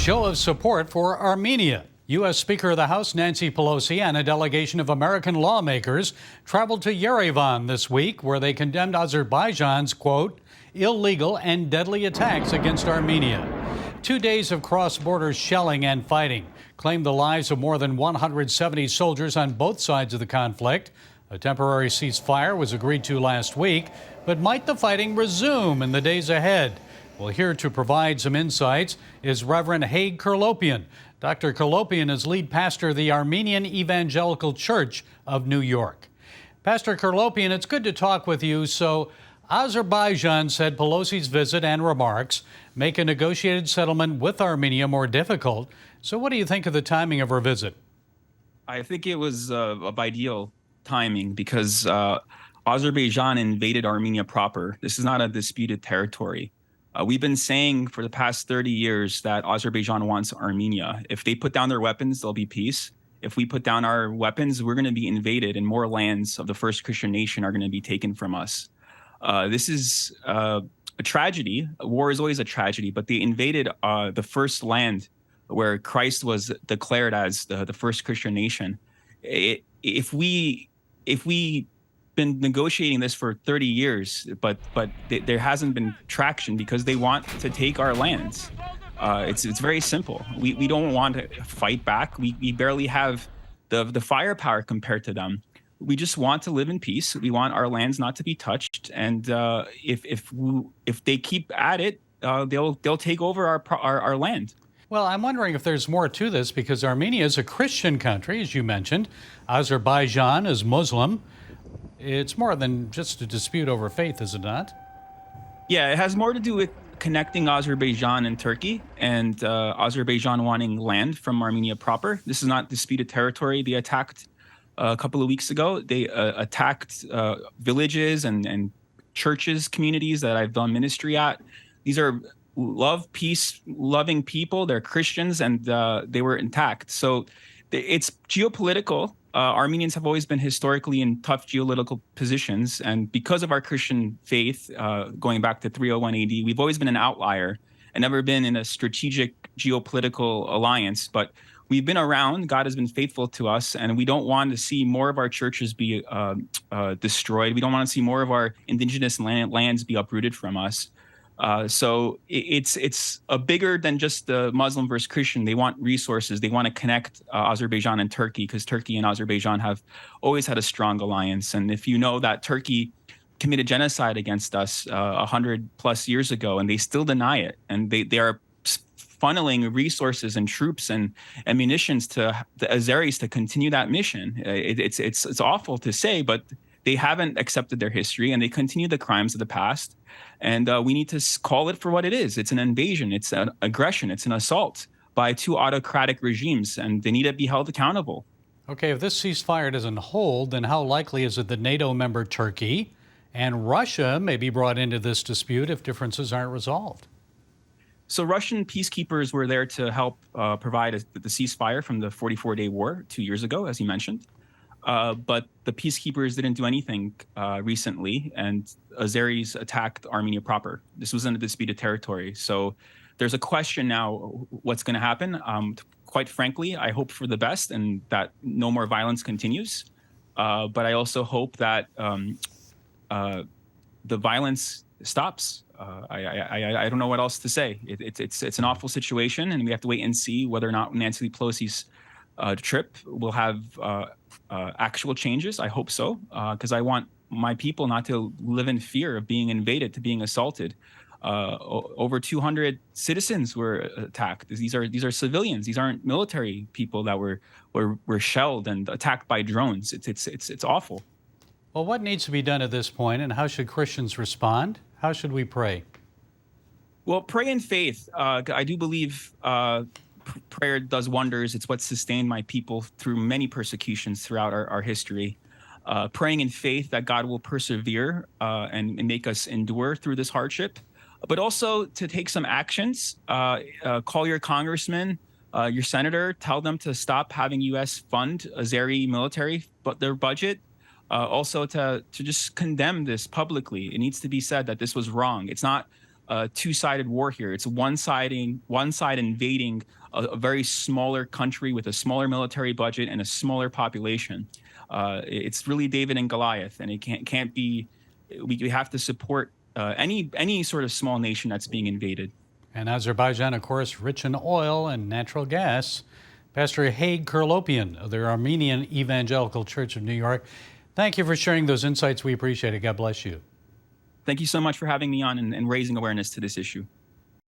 show of support for Armenia. U.S. Speaker of the House Nancy Pelosi and a delegation of American lawmakers traveled to Yerevan this week, where they condemned Azerbaijan's, quote, illegal and deadly attacks against Armenia. 2 days of cross-border shelling and fighting claimed the lives of more than 170 soldiers on both sides of the conflict. A temporary ceasefire was agreed to last week, but might the fighting resume in the days ahead? Well, here to provide some insights is Reverend Haig Kherlopian. Dr. Kherlopian is lead pastor of the Armenian Evangelical Church of New York. Pastor Kherlopian, it's good to talk with you. So, Azerbaijan said Pelosi's visit and remarks make a negotiated settlement with Armenia more difficult. So what do you think of the timing of her visit? I think it was of ideal timing because Azerbaijan invaded Armenia proper. This is not a disputed territory. We've been saying for the past 30 years that Azerbaijan wants Armenia. If they put down their weapons, there'll be peace. If we put down our weapons, we're going to be invaded and more lands of the first Christian nation are going to be taken from us. This is a tragedy. War is always a tragedy, but they invaded the first land where Christ was declared as the first Christian nation. If we been negotiating this for 30 years, but there hasn't been traction because they want to take our lands. It's very simple. We don't want to fight back. We barely have the firepower compared to them. We just want to live in peace. We want our lands not to be touched. And if they keep at it, they'll take over our land. Well, I'm wondering if there's more to this because Armenia is a Christian country, as you mentioned. Azerbaijan is Muslim. It's more than just a dispute over faith, is it not? Yeah, it has more to do with connecting Azerbaijan and Turkey and Azerbaijan wanting land from Armenia proper. This is not disputed territory. They attacked a couple of weeks ago. They attacked villages and churches, communities that I've done ministry at. These are peace-loving people. They're Christians, and they were intact. So it's geopolitical. Armenians have always been historically in tough geopolitical positions. And because of our Christian faith, going back to 301 AD, we've always been an outlier and never been in a strategic geopolitical alliance. But we've been around. God has been faithful to us. And we don't want to see more of our churches be destroyed. We don't want to see more of our indigenous lands be uprooted from us. So it's a bigger than just the Muslim versus Christian. They want resources. They want to connect Azerbaijan and Turkey because Turkey and Azerbaijan have always had a strong alliance. And if you know that Turkey committed genocide against us 100 plus years ago, and they still deny it, and they are funneling resources and troops and munitions to the Azeris to continue that mission. It's awful to say, but they haven't accepted their history and they continue the crimes of the past. And we need to call it for what it is. It's an invasion. It's an aggression. It's an assault by two autocratic regimes, and they need to be held accountable. Okay, if this ceasefire doesn't hold, then how likely is it that NATO member Turkey and Russia may be brought into this dispute if differences aren't resolved? So Russian peacekeepers were there to help provide the ceasefire from the 44-day war 2 years ago, as you mentioned. But the peacekeepers didn't do anything recently, and Azeris attacked Armenia proper. This was in a disputed territory. So there's a question now, what's going to happen? Quite frankly, I hope for the best and that no more violence continues. But I also hope that the violence stops. I don't know what else to say. It's an awful situation, and we have to wait and see whether or not Nancy Pelosi's trip will have actual changes. I hope so, because I want my people not to live in fear of being invaded, to being assaulted. Over 200 citizens were attacked. These are civilians. These aren't military people that were shelled and attacked by drones. It's awful. Well, what needs to be done at this point, and how should Christians respond? How should we pray? Well, pray in faith. I do believe prayer does wonders. It's what sustained my people through many persecutions throughout our history. Praying in faith that God will persevere and make us endure through this hardship, but also to take some actions. Call your congressman, your senator, tell them to stop having U.S. fund Azeri military, but their budget. Also to just condemn this publicly. It needs to be said that this was wrong. It's not two-sided war here. It's one side invading a very smaller country with a smaller military budget and a smaller population. It's really David and Goliath, and it can't be. We have to support any sort of small nation that's being invaded. And Azerbaijan, of course, rich in oil and natural gas. Pastor Haig Kherlopian of the Armenian Evangelical Church of New York, thank you for sharing those insights. We appreciate it. God bless you. Thank you so much for having me on and raising awareness to this issue.